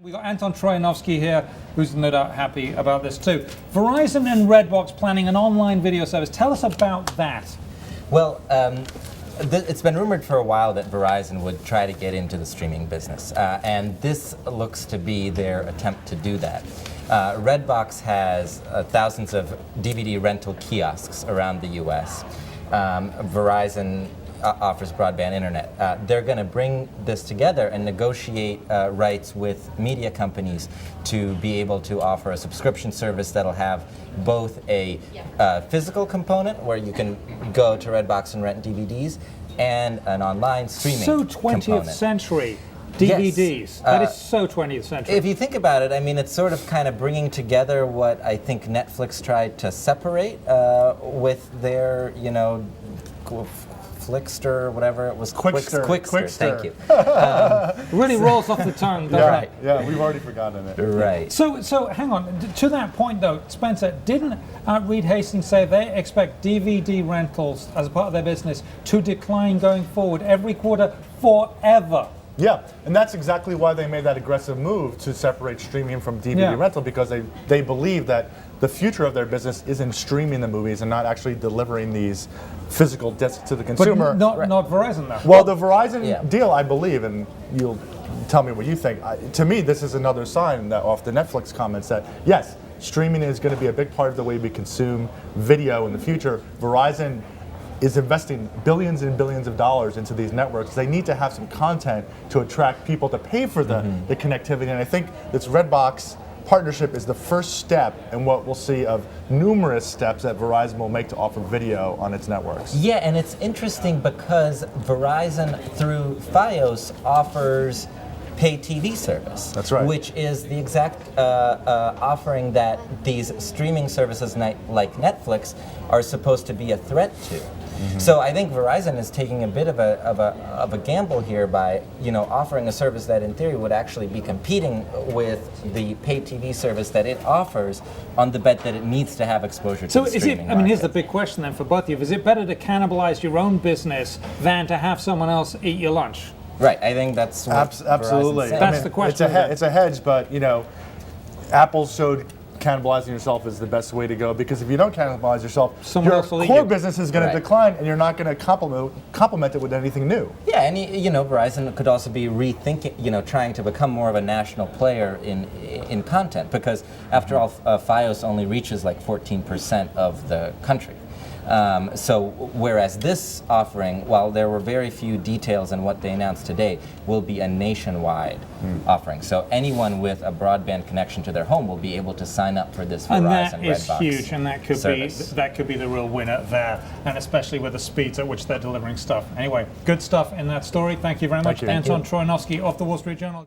We got Anton Troyanovsky here, who's no doubt happy about this too. Verizon and Redbox planning an online video service. Tell us about that. Well, it's been rumored for a while that Verizon would try to get into the streaming business, and this looks to be their attempt to do that. Redbox has thousands of DVD rental kiosks around the U.S. Verizon offers broadband internet. They're going to bring this together and negotiate rights with media companies to be able to offer a subscription service that'll have both a physical component where you can go to Redbox and rent DVDs and an online streaming component. So 20th century. DVDs. Yes. That is so 20th century. If you think about it, I mean, it's sort of kind of bringing together what I think Netflix tried to separate with their, you know, Flickster, whatever it was. Quickster. Thank you. Really rolls off the tongue, doesn't it? Yeah, we've already forgotten it. Right. So hang on. To that point, though, Spencer, didn't Reed Hastings say they expect DVD rentals as a part of their business to decline going forward every quarter forever? Yeah, and that's exactly why they made that aggressive move to separate streaming from DVD rental, because they believe that the future of their business is in streaming the movies and not actually delivering these physical discs to the consumer. But not Verizon, though. Well, the Verizon deal, I believe, and you'll tell me what you think, to me this is another sign that off the Netflix comments that, yes, streaming is going to be a big part of the way we consume video in the future. Verizon is investing billions and billions of dollars into these networks. They need to have some content to attract people to pay for the connectivity, and I think this Redbox partnership is the first step in what we'll see of numerous steps that Verizon will make to offer video on its networks. Yeah, and it's interesting because Verizon through Fios offers pay TV service. That's right. Which is the exact offering that these streaming services like Netflix are supposed to be a threat to. So I think Verizon is taking a bit of a gamble here by, you know, offering a service that in theory would actually be competing with the pay TV service that it offers, on the bet that it needs to have exposure to the streaming market. Here's the big question then for both of you. Is it better to cannibalize your own business than to have someone else eat your lunch? Right, I think that's what absolutely. That's the question. It's a hedge, but you know, Apple showed cannibalizing yourself is the best way to go, because if you don't cannibalize yourself, your core business is going to decline, and you're not going to complement it with anything new. Yeah, and you know, Verizon could also be rethinking, you know, trying to become more of a national player in content, because after all, Fios only reaches like 14% of the country. So whereas this offering, while there were very few details in what they announced today, will be a nationwide offering. So anyone with a broadband connection to their home will be able to sign up for this Verizon Redbox And that is huge, and that could be the real winner there, and especially with the speeds at which they're delivering stuff. Anyway, good stuff in that story. Thank you very much, Anton Troyanovsky of the Wall Street Journal.